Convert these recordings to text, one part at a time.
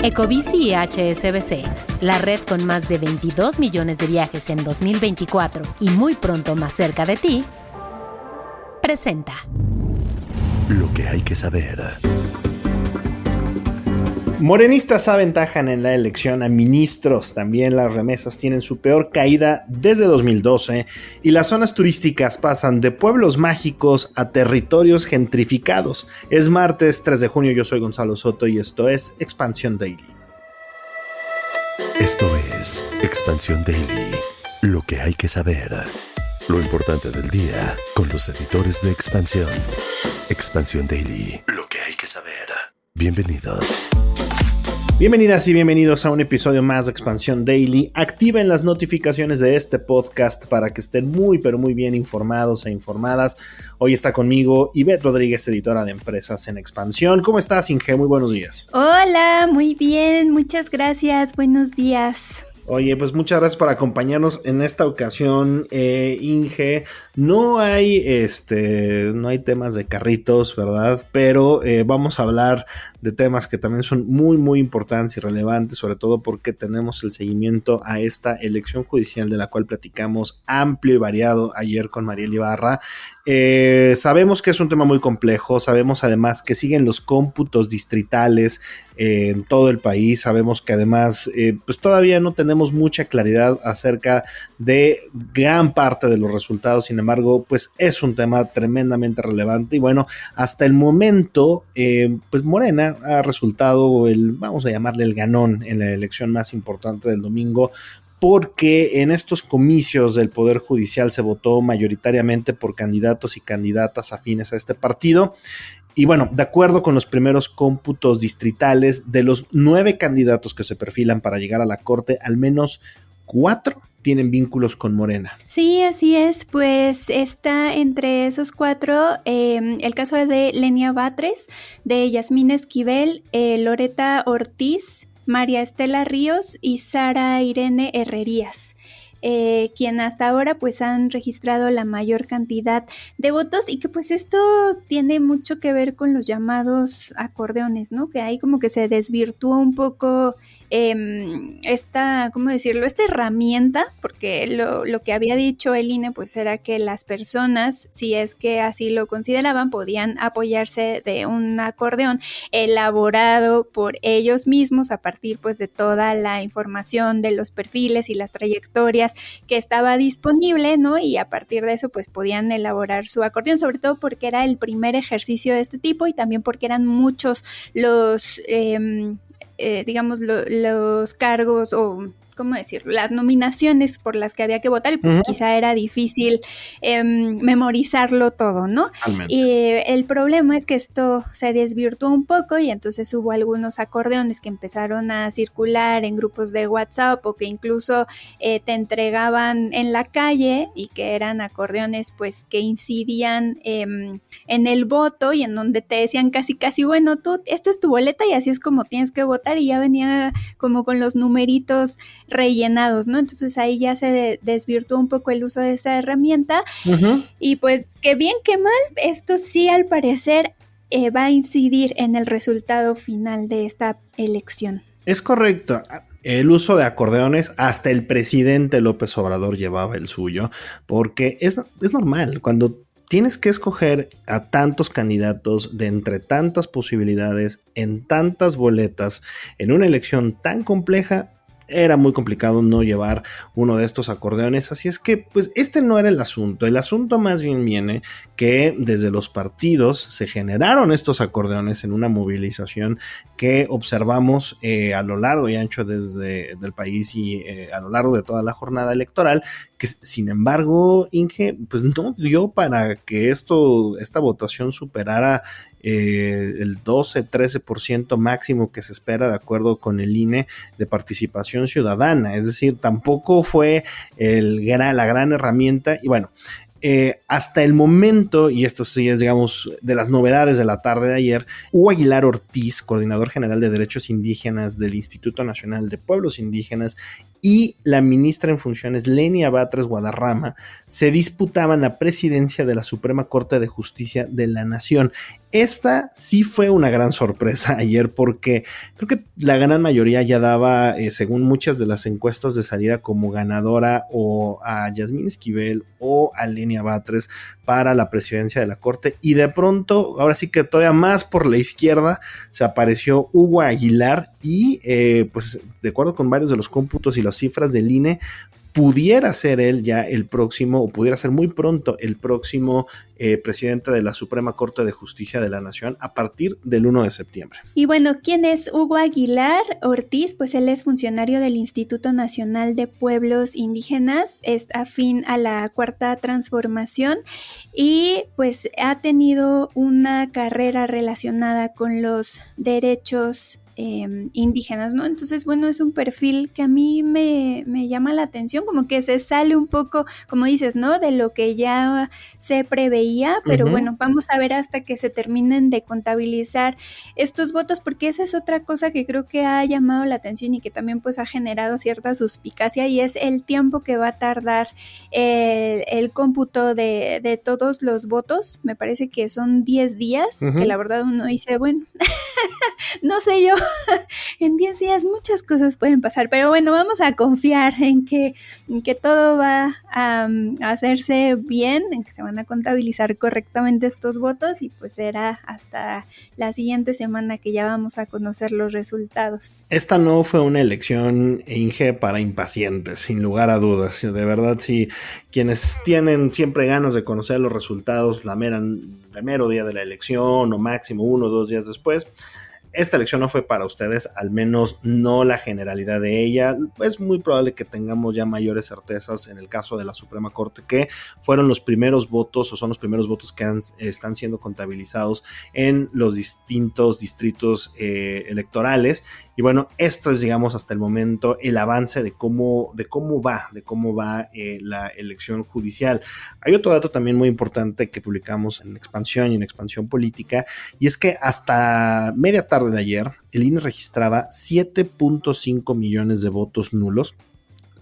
Ecobici y HSBC, la red con más de 22 millones de viajes en 2024 y muy pronto más cerca de ti, presenta Lo que hay que saber. Morenistas aventajan en la elección a ministros. También las remesas tienen su peor caída desde 2012 y las zonas turísticas pasan de pueblos mágicos a territorios gentrificados. Es martes 3 de junio, yo soy Gonzalo Soto y esto es Expansión Daily. Esto es Expansión Daily. Lo que hay que saber. Lo importante del día con los editores de Expansión. Expansión Daily. Lo que hay que saber. Bienvenidos. Bienvenidas y bienvenidos a un episodio más de Expansión Daily. Activen las notificaciones de este podcast para que estén muy bien informados e informadas. Hoy está conmigo Ivette Rodríguez, editora de Empresas en Expansión. ¿Cómo estás, Inge? Muy buenos días. Hola, muy bien, muchas gracias, buenos días. Oye, pues muchas gracias por acompañarnos en esta ocasión, Inge. No hay temas de carritos, ¿verdad? Pero vamos a hablar de temas que también son muy importantes y relevantes, sobre todo porque tenemos el seguimiento a esta elección judicial de la cual platicamos amplio y variado ayer con Mariel Ibarra. Sabemos que es un tema muy complejo, sabemos además que siguen los cómputos distritales en todo el país, sabemos que además pues todavía no tenemos mucha claridad acerca de gran parte de los resultados. Sin embargo, pues es un tema tremendamente relevante y bueno, hasta el momento pues Morena ha resultado vamos a llamarle el ganón en la elección más importante del domingo, porque en estos comicios del Poder Judicial se votó mayoritariamente por candidatos y candidatas afines a este partido. Y bueno, de acuerdo con los primeros cómputos distritales, de los 9 candidatos que se perfilan para llegar a la Corte, al menos 4 tienen vínculos con Morena. Sí, así es, pues está entre esos 4 el caso de Lenia Batres, de Yasmín Esquivel, Loreta Ortiz, María Estela Ríos y Sara Irene Herrerías. Quien hasta ahora pues han registrado la mayor cantidad de votos y que pues esto tiene mucho que ver con los llamados acordeones, ¿no? Que ahí como que se desvirtuó un poco esta herramienta, porque lo que había dicho el INE pues era que las personas, si es que así lo consideraban, podían apoyarse de un acordeón elaborado por ellos mismos a partir pues de toda la información de los perfiles y las trayectorias que estaba disponible, ¿no? Y a partir de eso pues podían elaborar su acordeón, sobre todo porque era el primer ejercicio de este tipo y también porque eran muchos los los cargos o ¿cómo decirlo? Las nominaciones por las que había que votar y pues quizá era difícil memorizarlo todo, ¿no? El problema es que esto se desvirtuó un poco y entonces hubo algunos acordeones que empezaron a circular en grupos de WhatsApp o que incluso te entregaban en la calle y que eran acordeones pues que incidían en el voto y en donde te decían casi, bueno, tú, esta es tu boleta y así es como tienes que votar, y ya venía como con los numeritos rellenados, ¿no? Entonces ahí ya se desvirtuó un poco el uso de esa herramienta. Y pues que bien que mal, esto sí al parecer va a incidir en el resultado final de esta elección. Es correcto. El uso de acordeones, hasta el presidente López Obrador llevaba el suyo, porque es normal cuando tienes que escoger a tantos candidatos de entre tantas posibilidades, en tantas boletas, en una elección tan compleja. Era muy complicado no llevar uno de estos acordeones, así es que pues este no era el asunto más bien viene que desde los partidos se generaron estos acordeones en una movilización que observamos a lo largo y ancho del país y a lo largo de toda la jornada electoral, que sin embargo, Inge, pues no dio para que esta votación superara el 12-13% máximo que se espera de acuerdo con el INE de participación ciudadana. Es decir, tampoco fue la gran herramienta. Y bueno, hasta el momento, y esto sí es, digamos, de las novedades de la tarde de ayer, Hugo Aguilar Ortiz, coordinador general de derechos indígenas del Instituto Nacional de Pueblos Indígenas, y la ministra en funciones Lenia Batres Guadarrama se disputaban la presidencia de la Suprema Corte de Justicia de la Nación. Esta sí fue una gran sorpresa ayer porque creo que la gran mayoría ya daba, según muchas de las encuestas de salida, como ganadora o a Yasmín Esquivel o a Lenia Batres para la presidencia de la Corte, y de pronto, ahora sí que todavía más por la izquierda, se apareció Hugo Aguilar y pues de acuerdo con varios de los cómputos y las cifras del INE, pudiera ser él ya el próximo, o pudiera ser muy pronto el próximo presidente de la Suprema Corte de Justicia de la Nación a partir del 1 de septiembre. Y bueno, ¿quién es Hugo Aguilar Ortiz? Pues él es funcionario del Instituto Nacional de Pueblos Indígenas, es afín a la Cuarta Transformación y pues ha tenido una carrera relacionada con los derechos indígenas, ¿no? Entonces, bueno, es un perfil que a mí me llama la atención, como que se sale un poco, como dices, ¿no? De lo que ya se preveía, pero bueno, vamos a ver hasta que se terminen de contabilizar estos votos, porque esa es otra cosa que creo que ha llamado la atención y que también pues ha generado cierta suspicacia, y es el tiempo que va a tardar el cómputo de todos los votos. Me parece que son 10 días, que la verdad uno dice, bueno, no sé yo, en 10 días muchas cosas pueden pasar, pero bueno, vamos a confiar en que todo va a hacerse bien, en que se van a contabilizar correctamente estos votos, y pues será hasta la siguiente semana que ya vamos a conocer los resultados. Esta no fue una elección, Inge, para impacientes, sin lugar a dudas. De verdad, si quienes tienen siempre ganas de conocer los resultados la mero día de la elección o máximo 1 o 2 días después, esta elección no fue para ustedes, al menos no la generalidad de ella. Es muy probable que tengamos ya mayores certezas en el caso de la Suprema Corte, que fueron los primeros votos o son los primeros votos que están siendo contabilizados en los distintos distritos electorales. Y bueno, esto es, digamos, hasta el momento el avance de cómo va la elección judicial. Hay otro dato también muy importante que publicamos en Expansión y en Expansión Política, y es que hasta media tarde de ayer, el INE registraba 7.5 millones de votos nulos,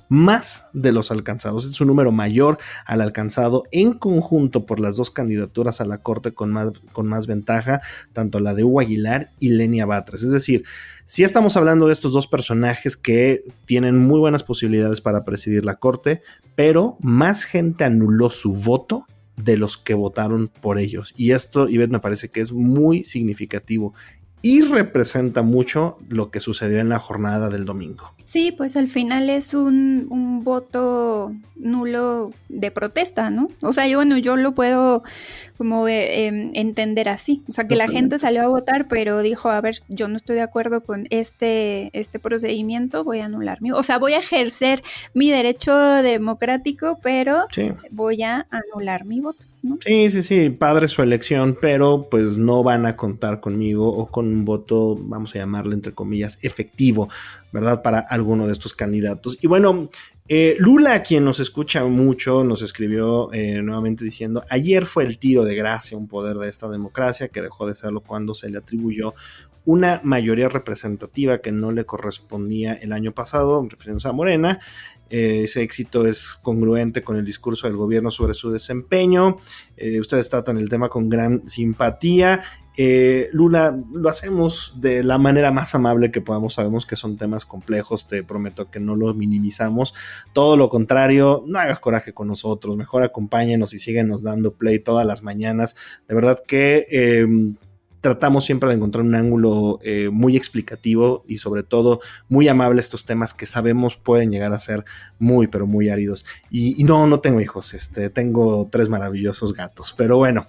más de los alcanzados. Es un número mayor al alcanzado en conjunto por las dos candidaturas a la Corte con más ventaja, tanto la de Hugo Aguilar y Lenia Batres. Es decir, sí estamos hablando de estos dos personajes que tienen muy buenas posibilidades para presidir la Corte, pero más gente anuló su voto de los que votaron por ellos. Y esto, Ivette, me parece que es muy significativo y representa mucho lo que sucedió en la jornada del domingo. Sí, pues al final es un voto nulo de protesta, ¿no? O sea, yo lo puedo como entender así. O sea, que la gente salió a votar, pero dijo, a ver, yo no estoy de acuerdo con este procedimiento, voy a anular o sea, voy a ejercer mi derecho democrático, pero sí, voy a anular mi voto, ¿no? Sí, padre su elección, pero pues no van a contar conmigo o con un voto, vamos a llamarle entre comillas, efectivo, ¿verdad? Para alguno de estos candidatos. Y bueno, Lula, quien nos escucha mucho, nos escribió nuevamente diciendo: ayer fue el tiro de gracia, un poder de esta democracia que dejó de serlo cuando se le atribuyó una mayoría representativa que no le correspondía el año pasado, refiriéndose a Morena. Ese éxito es congruente con el discurso del gobierno sobre su desempeño. Ustedes tratan el tema con gran simpatía. Lula, lo hacemos de la manera más amable que podamos. Sabemos que son temas complejos, te prometo que no los minimizamos, todo lo contrario. No hagas coraje con nosotros, mejor acompáñenos y síguenos dando play todas las mañanas. De verdad que tratamos siempre de encontrar un ángulo muy explicativo y sobre todo muy amable a estos temas que sabemos pueden llegar a ser muy, pero muy áridos. Y no tengo hijos, tengo 3 maravillosos gatos. Pero bueno,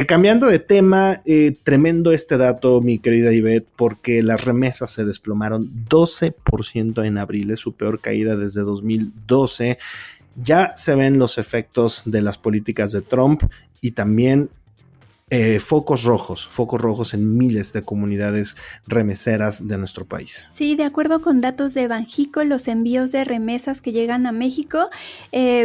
cambiando de tema, tremendo este dato, mi querida Ivette, porque las remesas se desplomaron 12% en abril, es su peor caída desde 2012. Ya se ven los efectos de las políticas de Trump y también focos rojos en miles de comunidades remeseras de nuestro país. Sí, de acuerdo con datos de Banxico, los envíos de remesas que llegan a México,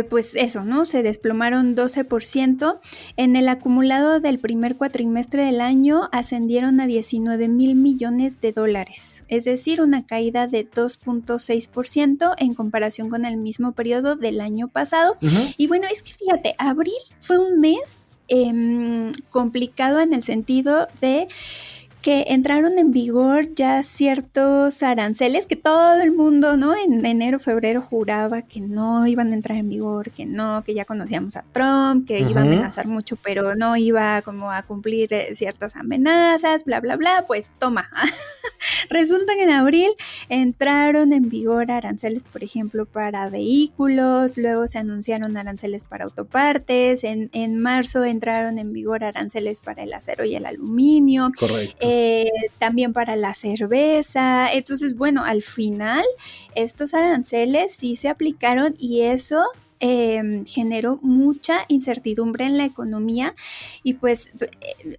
pues eso, ¿no? Se desplomaron 12%. En el acumulado del primer cuatrimestre del año ascendieron a 19,000 millones de dólares, es decir, una caída de 2.6% en comparación con el mismo periodo del año pasado. Uh-huh. Y bueno, es que fíjate, abril fue un mes complicado en el sentido de que entraron en vigor ya ciertos aranceles que todo el mundo, ¿no? En enero, febrero juraba que no iban a entrar en vigor, que no, que ya conocíamos a Trump, que iba a amenazar mucho, pero no iba como a cumplir ciertas amenazas, bla, bla, bla. Pues toma. Resulta que en abril entraron en vigor aranceles, por ejemplo, para vehículos, luego se anunciaron aranceles para autopartes, en marzo entraron en vigor aranceles para el acero y el aluminio. Correcto. También para la cerveza. Entonces, bueno, al final estos aranceles sí se aplicaron y eso generó mucha incertidumbre en la economía y pues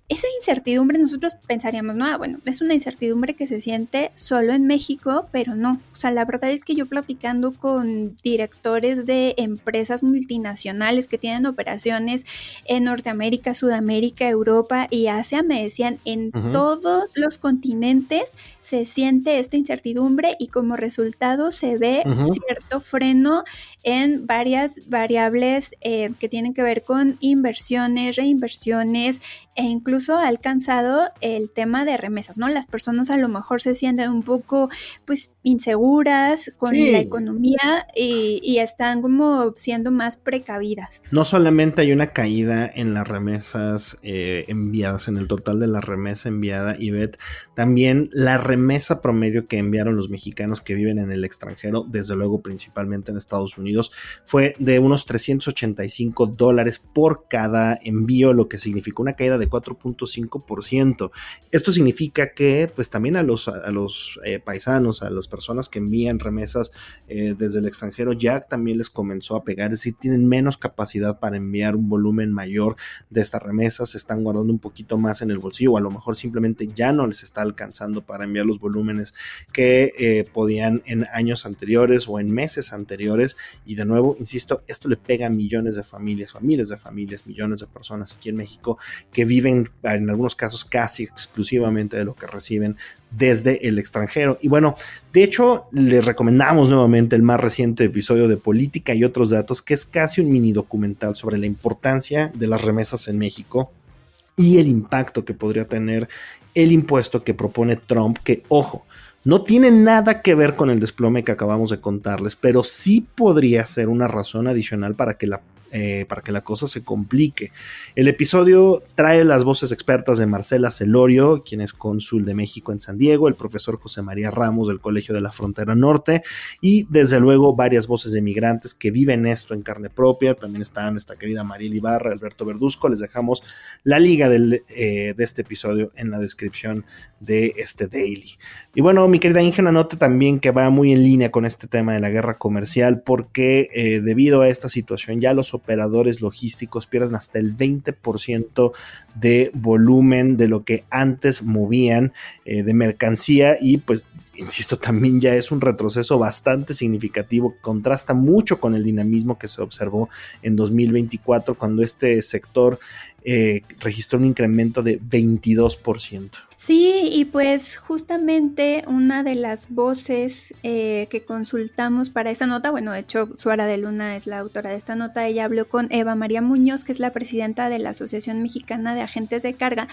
esa incertidumbre nosotros pensaríamos, no, bueno, es una incertidumbre que se siente solo en México, pero no, o sea, la verdad es que yo platicando con directores de empresas multinacionales que tienen operaciones en Norteamérica, Sudamérica, Europa y Asia, me decían, en todos los continentes se siente esta incertidumbre y como resultado se ve cierto freno en varias variables que tienen que ver con inversiones, reinversiones e incluso ha alcanzado el tema de remesas, ¿no? Las personas a lo mejor se sienten un poco pues inseguras con la economía y están como siendo más precavidas. No solamente hay una caída en las remesas enviadas, en el total de la remesa enviada, Ivette, también la remesa promedio que enviaron los mexicanos que viven en el extranjero, desde luego principalmente en Estados Unidos, fue de unos $385 por cada envío, lo que significó una caída de 4.5%. Esto significa que pues también a los paisanos, a las personas que envían remesas desde el extranjero ya también les comenzó a pegar, es decir, tienen menos capacidad para enviar un volumen mayor de estas remesas, se están guardando un poquito más en el bolsillo o a lo mejor simplemente ya no les está alcanzando para enviar los volúmenes que podían en años anteriores o en meses anteriores y de nuevo, insisto, esto le pega a millones de familias, miles de familias, millones de personas aquí en México que viven en algunos casos casi exclusivamente de lo que reciben desde el extranjero. Y bueno, de hecho, les recomendamos nuevamente el más reciente episodio de Política y otros datos, que es casi un mini documental sobre la importancia de las remesas en México y el impacto que podría tener el impuesto que propone Trump, que, ojo, no tiene nada que ver con el desplome que acabamos de contarles, pero sí podría ser una razón adicional para que la cosa se complique. El episodio trae las voces expertas de Marcela Celorio, quien es cónsul de México en San Diego, el profesor José María Ramos del Colegio de la Frontera Norte y desde luego varias voces de migrantes que viven esto en carne propia. También está nuestra querida Mariel Ibarra, Alberto Verduzco. Les dejamos la liga de este episodio en la descripción de este daily. Y bueno, mi querida Inge, una nota también que va muy en línea con este tema de la guerra comercial, porque debido a esta situación ya los operadores logísticos pierden hasta el 20% de volumen de lo que antes movían de mercancía y pues insisto, también ya es un retroceso bastante significativo, contrasta mucho con el dinamismo que se observó en 2024 cuando este sector registró un incremento de 22%. Sí, y pues justamente una de las voces que consultamos para esta nota, bueno, de hecho Suara de Luna es la autora de esta nota, ella habló con Eva María Muñoz, que es la presidenta de la Asociación Mexicana de Agentes de Carga,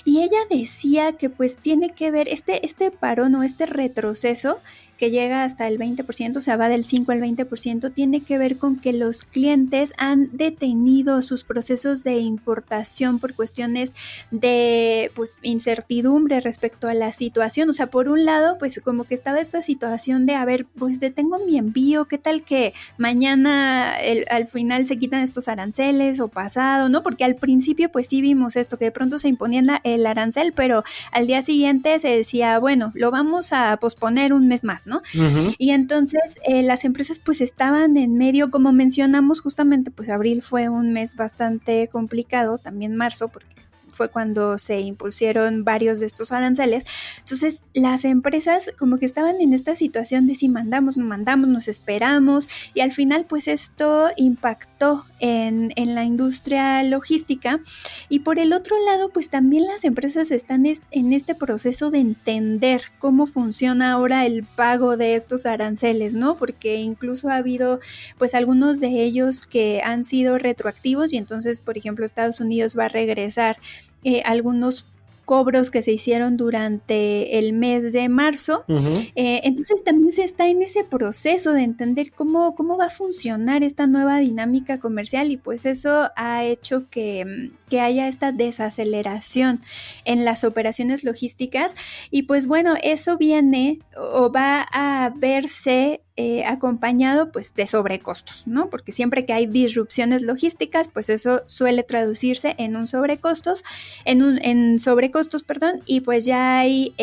y ella decía que pues tiene que ver este parón o este retroceso que llega hasta el 20%, o sea, va del 5 al 20%, tiene que ver con que los clientes han detenido sus procesos de importación por cuestiones de pues incertidumbre respecto a la situación. O sea, por un lado, pues como que estaba esta situación de, a ver, pues detengo mi envío, ¿qué tal que mañana al final se quitan estos aranceles o pasado, ¿no? Porque al principio pues sí vimos esto, que de pronto se imponía el arancel, pero al día siguiente se decía, bueno, lo vamos a posponer un mes más, ¿no? Uh-huh. Y entonces las empresas pues estaban en medio, como mencionamos justamente, pues abril fue un mes bastante complicado, también marzo, porque fue cuando se impusieron varios de estos aranceles. Entonces las empresas como que estaban en esta situación de si mandamos, no mandamos, nos esperamos, y al final pues esto impactó en la industria logística. Y por el otro lado pues también las empresas están en este proceso de entender cómo funciona ahora el pago de estos aranceles, ¿no? Porque incluso ha habido pues algunos de ellos que han sido retroactivos, y entonces por ejemplo Estados Unidos va a regresar algunos cobros que se hicieron durante el mes de marzo. Entonces también se está en ese proceso de entender cómo va a funcionar esta nueva dinámica comercial, y pues eso ha hecho que haya esta desaceleración en las operaciones logísticas. Y pues bueno, eso viene o va a verse acompañado pues de sobrecostos, ¿no? Porque siempre que hay disrupciones logísticas, pues eso suele traducirse en un sobrecostos, en sobrecostos, perdón, y pues ya hay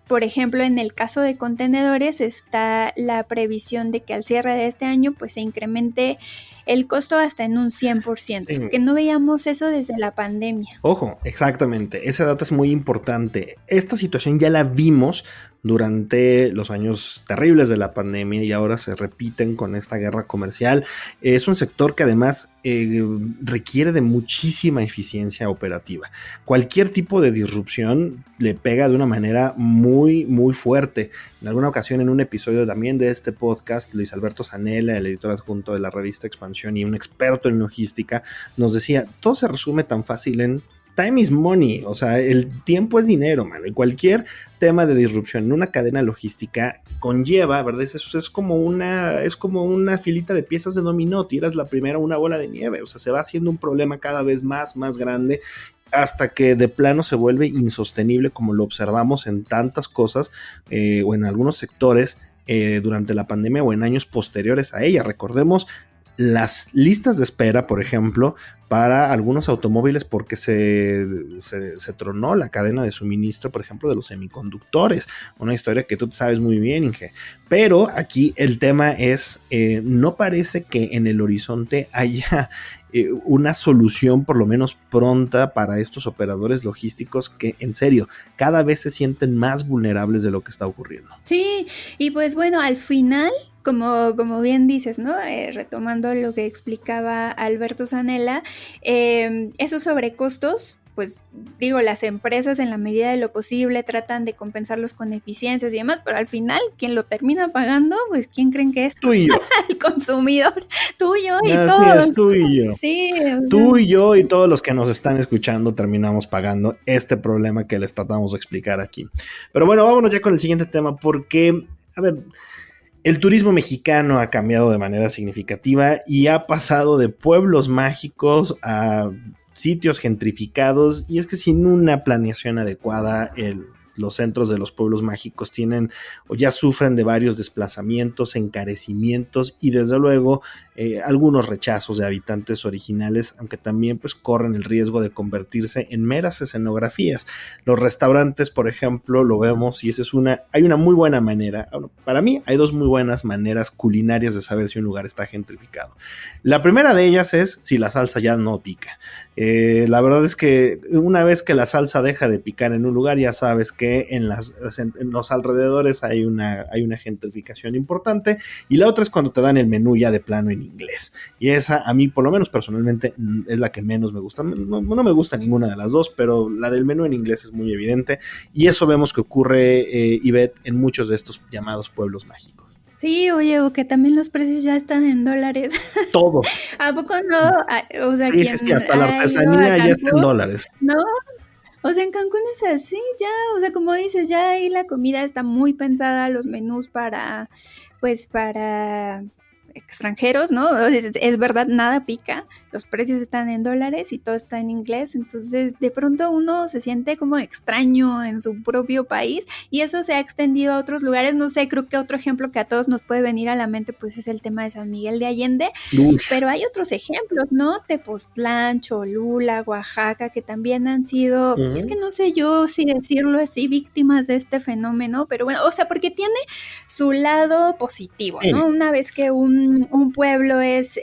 por ejemplo, en el caso de contenedores está la previsión de que al cierre de este año pues se incremente el costo hasta en un 100%, sí, que no veíamos eso desde la pandemia. Ojo, exactamente, ese dato es muy importante. Esta situación ya la vimos durante los años terribles de la pandemia y ahora se repiten con esta guerra comercial. Es un sector que además requiere de muchísima eficiencia operativa. Cualquier tipo de disrupción le pega de una manera muy, muy fuerte. En alguna ocasión, en un episodio también de este podcast, Luis Alberto Zanella, el editor adjunto de la revista Expansión y un experto en logística, nos decía, todo se resume tan fácil en time is money, o sea, el tiempo es dinero, mano, y cualquier tema de disrupción en una cadena logística conlleva, ¿verdad? Es como una filita de piezas de dominó, tiras la primera una bola de nieve, o sea, se va haciendo un problema cada vez más grande, hasta que de plano se vuelve insostenible, como lo observamos en tantas cosas o en algunos sectores durante la pandemia o en años posteriores a ella. Recordemos las listas de espera, por ejemplo, para algunos automóviles porque se tronó la cadena de suministro, por ejemplo, de los semiconductores. Una historia que tú sabes muy bien, Inge. Pero aquí el tema es, no parece que en el horizonte haya una solución por lo menos pronta para estos operadores logísticos que, en serio, cada vez se sienten más vulnerables de lo que está ocurriendo. Sí, y pues bueno, al final, como bien dices, ¿no? Retomando lo que explicaba Alberto Zanella, esos sobrecostos, pues digo, las empresas en la medida de lo posible tratan de compensarlos con eficiencias y demás, pero al final, quien lo termina pagando, pues ¿quién creen que es? Tú y yo. El consumidor, tú y yo y así todos. Es, tú y yo. Sí, tú y yo y todos los que nos están escuchando terminamos pagando este problema que les tratamos de explicar aquí. Pero bueno, vámonos ya con el siguiente tema porque, a ver, el turismo mexicano ha cambiado de manera significativa y ha pasado de pueblos mágicos a sitios gentrificados, y es que sin una planeación adecuada los centros de los pueblos mágicos tienen o ya sufren de varios desplazamientos, encarecimientos y desde luego algunos rechazos de habitantes originales, aunque también pues corren el riesgo de convertirse en meras escenografías. Los restaurantes, por ejemplo, lo vemos y esa es hay una muy buena manera, para mí hay dos muy buenas maneras culinarias de saber si un lugar está gentrificado. La primera de ellas es si la salsa ya no pica. La verdad es que una vez que la salsa deja de picar en un lugar, ya sabes que en los alrededores hay una gentrificación importante. Y la otra es cuando te dan el menú ya de plano en inglés, y esa a mí por lo menos personalmente es la que menos me gusta. No me gusta ninguna de las dos, pero la del menú en inglés es muy evidente, y eso vemos que ocurre, Ivette, en muchos de estos llamados pueblos mágicos. Sí, oye, o que también los precios ya están en dólares. Todos. ¿A poco no? O sea, sí, hasta la artesanía ya está en dólares. No, o sea, en Cancún es así, ya, o sea, como dices, ya ahí la comida está muy pensada, los menús para extranjeros, ¿no? Es verdad, nada pica, los precios están en dólares y todo está en inglés, entonces de pronto uno se siente como extraño en su propio país, y eso se ha extendido a otros lugares. No sé, creo que otro ejemplo que a todos nos puede venir a la mente pues es el tema de San Miguel de Allende, pero hay otros ejemplos, ¿no? Tepoztlán, Cholula, Oaxaca, que también han sido, es que no sé yo si decirlo así, víctimas de este fenómeno, pero bueno, o sea, porque tiene su lado positivo, ¿no? Una vez que un un pueblo es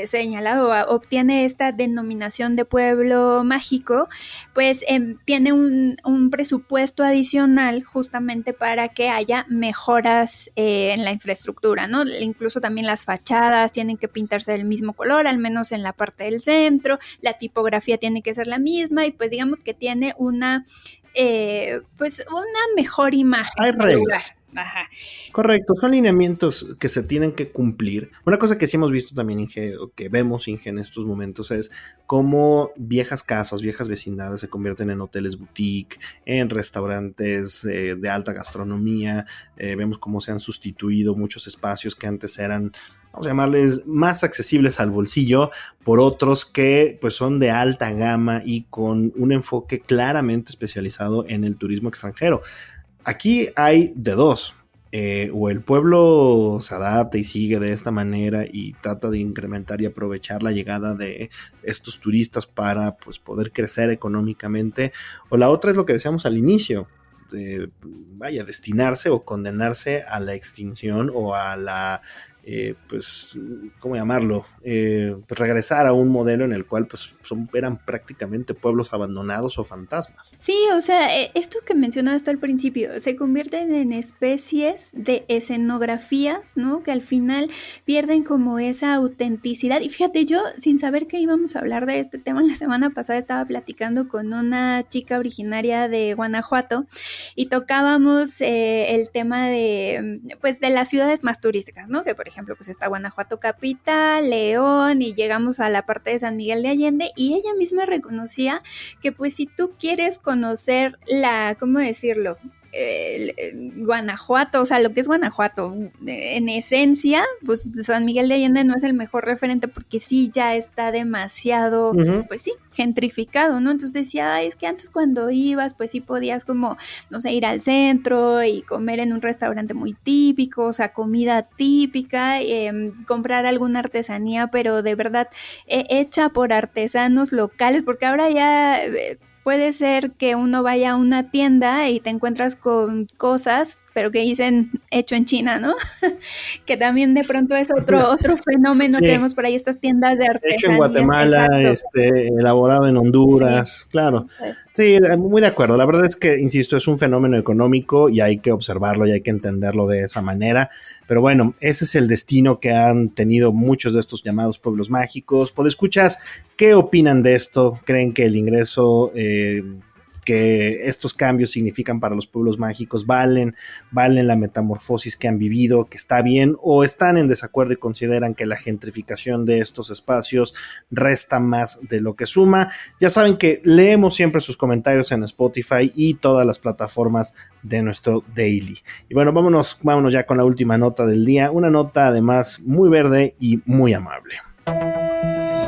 señalado, obtiene esta denominación de pueblo mágico, pues tiene un presupuesto adicional justamente para que haya mejoras en la infraestructura, ¿no? Incluso también las fachadas tienen que pintarse del mismo color, al menos en la parte del centro, la tipografía tiene que ser la misma y pues digamos que tiene pues una mejor imagen. Hay reglas. Ajá. Correcto, son lineamientos que se tienen que cumplir. Una cosa que sí hemos visto también, Inge, o que vemos, Inge, en estos momentos es cómo viejas casas, viejas vecindades se convierten en hoteles boutique, en restaurantes de alta gastronomía. Vemos cómo se han sustituido muchos espacios que antes eran, vamos a llamarles, más accesibles al bolsillo por otros que pues son de alta gama y con un enfoque claramente especializado en el turismo extranjero. Aquí hay de dos, o el pueblo se adapta y sigue de esta manera y trata de incrementar y aprovechar la llegada de estos turistas para pues, poder crecer económicamente, o la otra es lo que decíamos al inicio, destinarse o condenarse a la extinción o a la... pues, ¿cómo llamarlo? Pues regresar a un modelo en el cual pues eran prácticamente pueblos abandonados o fantasmas. Sí, o sea, esto que mencionabas tú al principio, se convierten en especies de escenografías, ¿no? Que al final pierden como esa autenticidad. Y fíjate, yo sin saber que íbamos a hablar de este tema, la semana pasada estaba platicando con una chica originaria de Guanajuato y tocábamos el tema de, pues, de las ciudades más turísticas, ¿no? Que por ejemplo, pues está Guanajuato capital, León, y llegamos a la parte de San Miguel de Allende, y ella misma reconocía que pues si tú quieres conocer ¿cómo decirlo? Guanajuato, o sea, lo que es Guanajuato, en esencia, pues San Miguel de Allende no es el mejor referente porque sí, ya está demasiado, pues sí, gentrificado, ¿no? Entonces decía, es que antes cuando ibas, pues sí podías como, no sé, ir al centro y comer en un restaurante muy típico, o sea, comida típica, comprar alguna artesanía, pero de verdad hecha por artesanos locales, porque ahora ya... puede ser que uno vaya a una tienda y te encuentras con cosas, pero que dicen hecho en China, ¿no? Que también de pronto es otro fenómeno que vemos por ahí, estas tiendas de artesanía. Hecho en Guatemala, elaborado en Honduras, sí, claro. Sí, muy de acuerdo. La verdad es que, insisto, es un fenómeno económico y hay que observarlo y hay que entenderlo de esa manera. Pero bueno, ese es el destino que han tenido muchos de estos llamados pueblos mágicos. Podescuchas, ¿qué opinan de esto? ¿Creen que el ingreso que estos cambios significan para los pueblos mágicos valen la metamorfosis que han vivido, que está bien, o están en desacuerdo y consideran que la gentrificación de estos espacios resta más de lo que suma? Ya saben que leemos siempre sus comentarios en Spotify y todas las plataformas de nuestro Daily. Y bueno, vámonos ya con la última nota del día, una nota además muy verde y muy amable.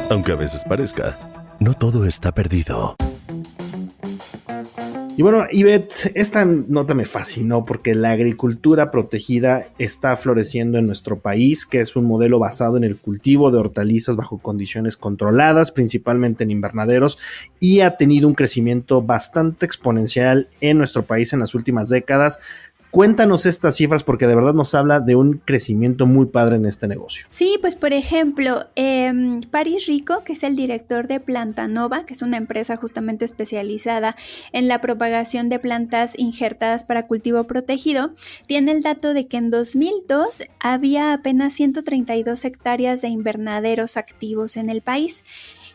Aunque a veces parezca, no todo está perdido. Y bueno, Ivette, esta nota me fascinó porque la agricultura protegida está floreciendo en nuestro país, que es un modelo basado en el cultivo de hortalizas bajo condiciones controladas, principalmente en invernaderos, y ha tenido un crecimiento bastante exponencial en nuestro país en las últimas décadas. Cuéntanos estas cifras porque de verdad nos habla de un crecimiento muy padre en este negocio. Sí, pues por ejemplo, Paris Rico, que es el director de Plantanova, que es una empresa justamente especializada en la propagación de plantas injertadas para cultivo protegido, tiene el dato de que en 2002 había apenas 132 hectáreas de invernaderos activos en el país.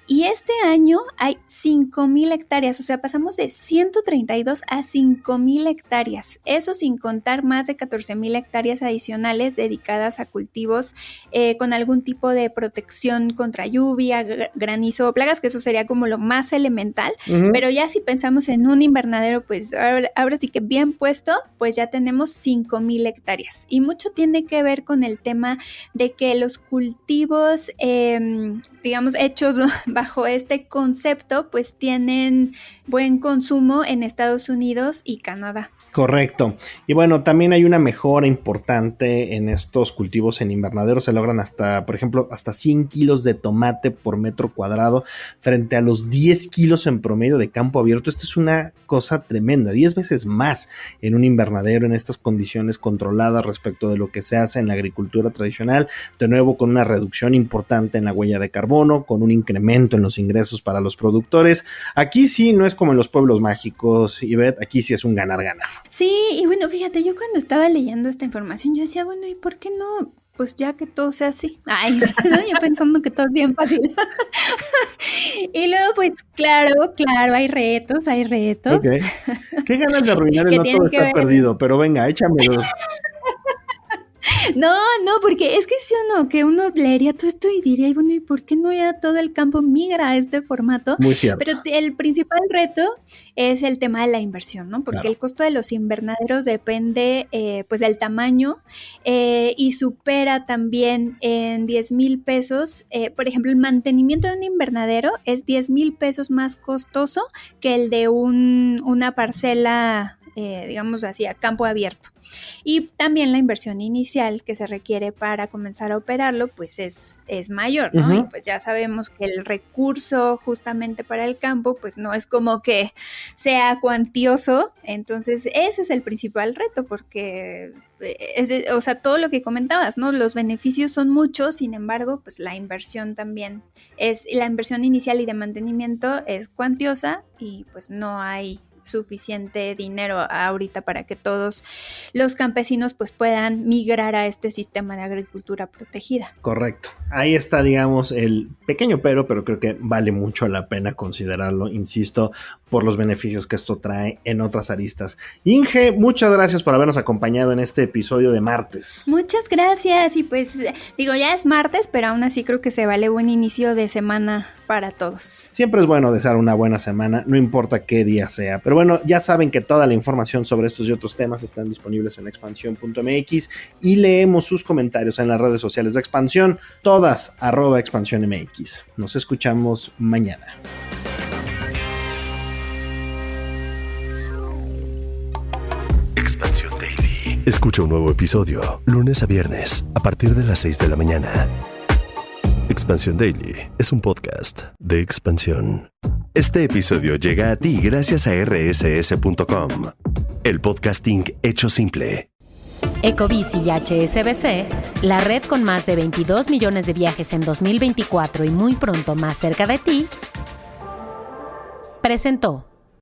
Y este año hay 5,000 hectáreas, o sea, pasamos de 132 a 5,000 hectáreas. Eso sin contar más de 14,000 hectáreas adicionales dedicadas a cultivos con algún tipo de protección contra lluvia, granizo o plagas, que eso sería como lo más elemental. Pero ya si pensamos en un invernadero, pues ahora sí que bien puesto, pues ya tenemos 5,000 hectáreas. Y mucho tiene que ver con el tema de que los cultivos, digamos, hechos bajo este concepto, pues tienen buen consumo en Estados Unidos y Canadá. Correcto. Y bueno, también hay una mejora importante en estos cultivos en invernadero. Se logran hasta, por ejemplo, hasta 100 kilos de tomate por metro cuadrado frente a los 10 kilos en promedio de campo abierto. Esto es una cosa tremenda, 10 veces más en un invernadero en estas condiciones controladas respecto de lo que se hace en la agricultura tradicional. De nuevo, con una reducción importante en la huella de carbono, con un incremento en los ingresos para los productores. Aquí sí no es como en los pueblos mágicos, Ivette, aquí sí es un ganar-ganar. Sí, y bueno, fíjate, yo cuando estaba leyendo esta información, yo decía, bueno, ¿y por qué no? Pues ya que todo sea así. Ay, ¿no? Yo pensando que todo es bien fácil. Y luego, pues, claro, hay retos. Okay. Qué ganas de arruinar el no todo está perdido, pero venga, échamelo. No, porque es que sí o no, que uno leería todo esto y diría, bueno, ¿y por qué no ya todo el campo migra a este formato? Muy cierto. Pero el principal reto es el tema de la inversión, ¿no? Porque el costo de los invernaderos depende, pues, del tamaño y supera también en 10,000 pesos. Por ejemplo, el mantenimiento de un invernadero es 10,000 pesos más costoso que el de una parcela, digamos así, a campo abierto. Y también la inversión inicial que se requiere para comenzar a operarlo, pues es mayor, ¿no? Uh-huh. Y pues ya sabemos que el recurso justamente para el campo, pues no es como que sea cuantioso. Entonces ese es el principal reto, porque o sea, todo lo que comentabas, ¿no? Los beneficios son muchos, sin embargo, pues la inversión también la inversión inicial y de mantenimiento es cuantiosa y pues no hay suficiente dinero ahorita para que todos los campesinos pues puedan migrar a este sistema de agricultura protegida. Correcto. Ahí está, digamos, el pequeño pero creo que vale mucho la pena considerarlo, insisto, por los beneficios que esto trae en otras aristas. Inge, muchas gracias por habernos acompañado en este episodio de martes. Muchas gracias, y pues digo, ya es martes, pero aún así creo que se vale buen inicio de semana para todos. Siempre es bueno desear una buena semana, no importa qué día sea. Pero bueno, ya saben que toda la información sobre estos y otros temas están disponibles en expansión.mx y leemos sus comentarios en las redes sociales de Expansión, todas @expansiónmx. Nos escuchamos mañana. Expansión Daily. Escucha un nuevo episodio lunes a viernes a partir de las 6 de la mañana. Expansión Daily es un podcast de Expansión. Este episodio llega a ti gracias a rss.com, el podcasting hecho simple. Ecobici y HSBC, la red con más de 22 millones de viajes en 2024 y muy pronto más cerca de ti, presentó